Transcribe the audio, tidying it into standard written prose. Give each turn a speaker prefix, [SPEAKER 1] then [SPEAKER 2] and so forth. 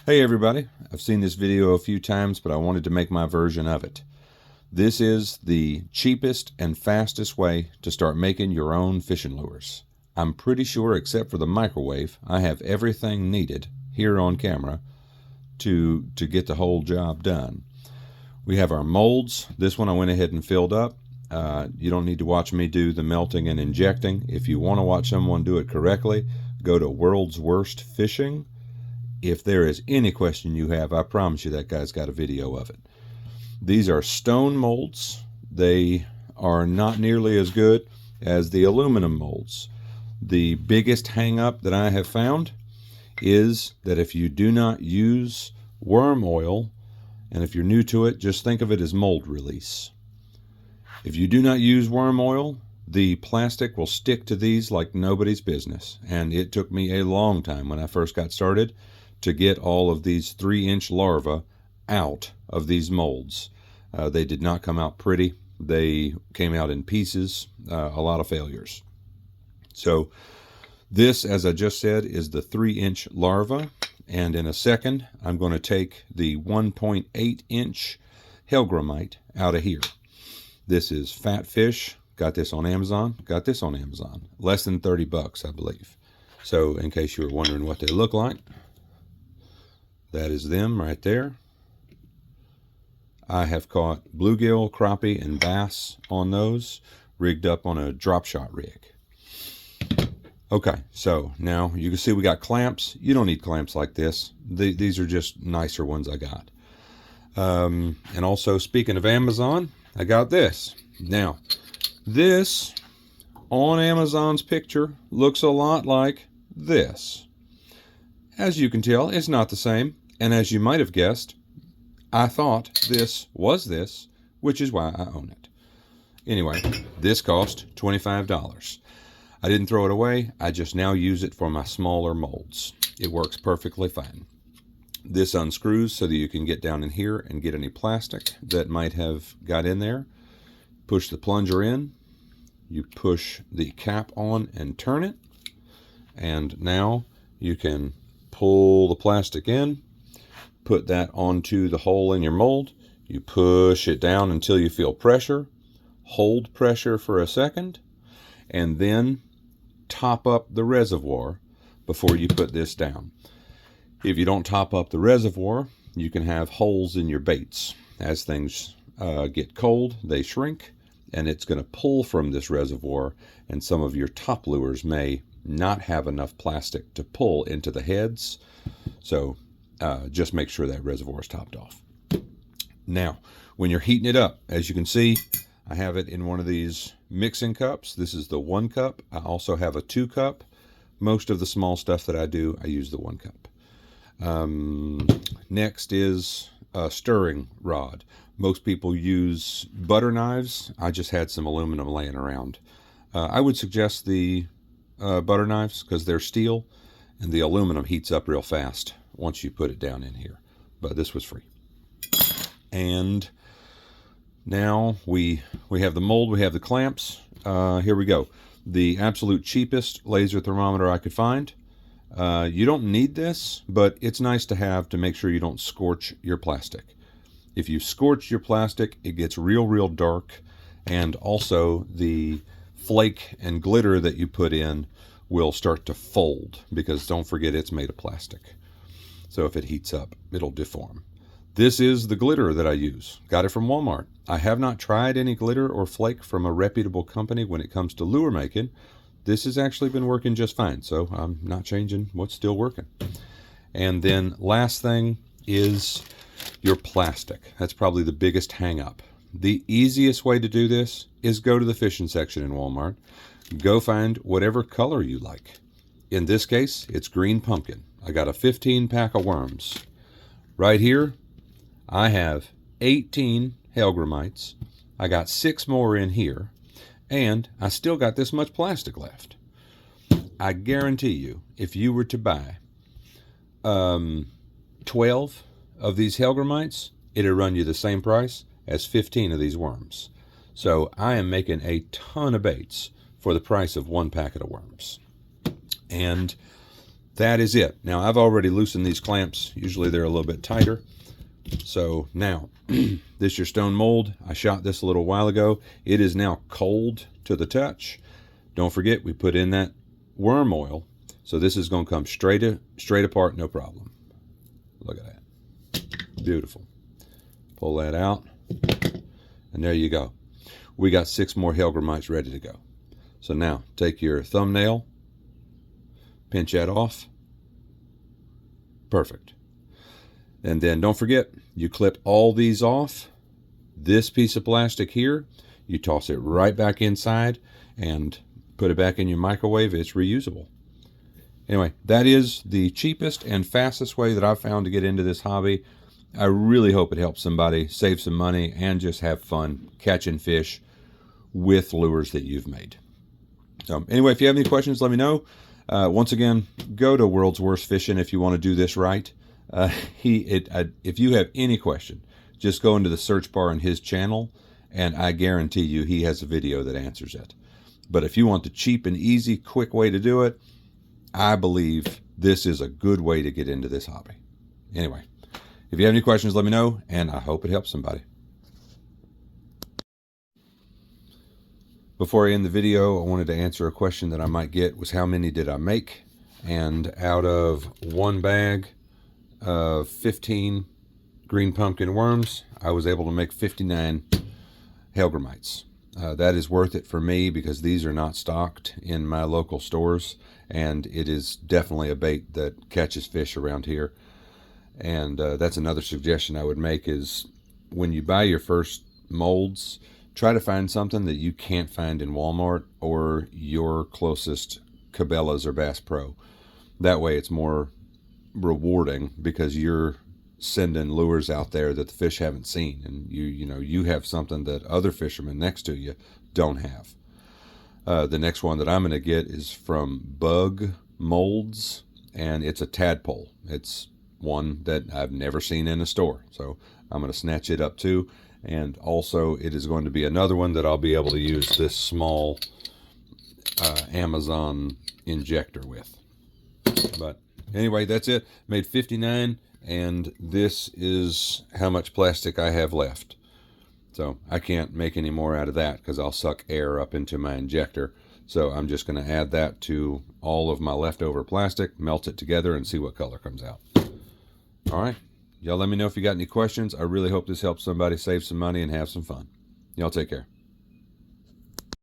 [SPEAKER 1] Hey everybody, I've seen this video a few times, but I wanted to make my version of it. This is the cheapest and fastest way to start making your own fishing lures. I'm pretty sure, except for the microwave, I have everything needed here on camera to get the whole job done. We have our molds. This one I went ahead and filled up. You don't need to watch me do the melting and injecting. If you want to watch someone do it correctly, go to World's Worst Fishing. If there is any question you have, I promise you that guy's got a video of it. These are stone molds. They are not nearly as good as the aluminum molds. The biggest hang up that I have found is that if you do not use worm oil, and if you're new to it, just think of it as mold release. If you do not use worm oil, the plastic will stick to these like nobody's business. And it took me a long time when I first got started to get all of these 3-inch larvae out of these molds. They did not come out pretty. They came out in pieces, a lot of failures. So this, as I just said, is the 3-inch larva. And in a second, I'm going to take the 1.8-inch hellgrammite out of here. This is fat fish. Got this on Amazon. Less than 30 bucks, I believe. So in case you were wondering what they look like, that is them right there. I have caught bluegill, crappie, and bass on those, rigged up on a drop shot rig. Okay, so now you can see we got clamps. You don't need clamps like this. These are just nicer ones I got. And also, speaking of Amazon, I got this. Now, this on Amazon's picture looks a lot like this. As you can tell, it's not the same, and as you might have guessed, I thought this was this, which is why I own it. Anyway, this cost $25. I didn't throw it away, I just now use it for my smaller molds. It works perfectly fine. This unscrews so that you can get down in here and get any plastic that might have got in there. Push the plunger in, you push the cap on and turn it, and now you can pull the plastic in, put that onto the hole in your mold. You push it down until you feel pressure, hold pressure for a second, and then top up the reservoir before you put this down. If you don't top up the reservoir, you can have holes in your baits. As things get cold, they shrink, and it's going to pull from this reservoir, and some of your top lures may not have enough plastic to pull into the heads. So just make sure that reservoir is topped off. Now, when you're heating it up, as you can see, I have it in one of these mixing cups. This is the 1 cup. I also have a 2 cup. Most of the small stuff that I do, I use the 1 cup. Next is a stirring rod. Most people use butter knives. I just had some aluminum laying around. I would suggest the butter knives because they're steel, and the aluminum heats up real fast once you put it down in here. But this was free. And now we have the mold, we have the clamps. Here we go. The absolute cheapest laser thermometer I could find. You don't need this, but it's nice to have to make sure you don't scorch your plastic. If you scorch your plastic, it gets real dark, and also the flake and glitter that you put in will start to fold, because don't forget it's made of plastic. So if it heats up, it'll deform. This is the glitter that I use. Got it from Walmart. I have not tried any glitter or flake from a reputable company when it comes to lure making. This has actually been working just fine, so I'm not changing what's still working. And then last thing is your plastic. That's probably the biggest hang up. The easiest way to do this is go to the fishing section in Walmart. Go find whatever color you like. In this case, it's green pumpkin. I got a 15 pack of worms. Right here, I have 18 hellgrammites. I got 6 more in here, and I still got this much plastic left. I guarantee you, if you were to buy 12 of these hellgrammites, it'd run you the same price as 15 of these worms. So I am making a ton of baits for the price of 1 packet of worms. And that is it. Now, I've already loosened these clamps. Usually they're a little bit tighter. So now, this is your stone mold. I shot this a little while ago. It is now cold to the touch. Don't forget, we put in that worm oil. So this is going to come straight apart, no problem. Look at that. Beautiful. Pull that out. And there you go. We got 6 more Hellgrammites ready to go. So now, take your thumbnail, pinch that off. Perfect. And then don't forget, you clip all these off. This piece of plastic here, you toss it right back inside and put it back in your microwave. It's reusable. Anyway, that is the cheapest and fastest way that I've found to get into this hobby. I really hope it helps somebody save some money and just have fun catching fish with lures that you've made. So anyway, if you have any questions, let me know. Once again, go to World's Worst Fishing if you want to do this right. If you have any question, just go into the search bar on his channel, and I guarantee you he has a video that answers it. But if you want the cheap and easy, quick way to do it, I believe this is a good way to get into this hobby. Anyway, if you have any questions, let me know, and I hope it helps somebody. Before I end the video, I wanted to answer a question that I might get, was how many did I make? And out of one bag of 15 green pumpkin worms, I was able to make 59 Hellgrammites. That is worth it for me because these are not stocked in my local stores, and it is definitely a bait that catches fish around here. And that's another suggestion I would make is when you buy your first molds, try to find something that you can't find in Walmart or your closest Cabela's or Bass Pro. That way it's more rewarding because you're sending lures out there that the fish haven't seen, and you have something that other fishermen next to you don't have. The next one that I'm going to get is from Bug Molds, and it's a tadpole. It's one that I've never seen in a store, so I'm going to snatch it up too. And also it is going to be another one that I'll be able to use this small Amazon injector with. But anyway, that's it. Made 59, and this is how much plastic I have left. So I can't make any more out of that because I'll suck air up into my injector. So I'm just going to add that to all of my leftover plastic, melt it together, and see what color comes out. All right. Y'all let me know if you got any questions. I really hope this helps somebody save some money and have some fun. Y'all take care.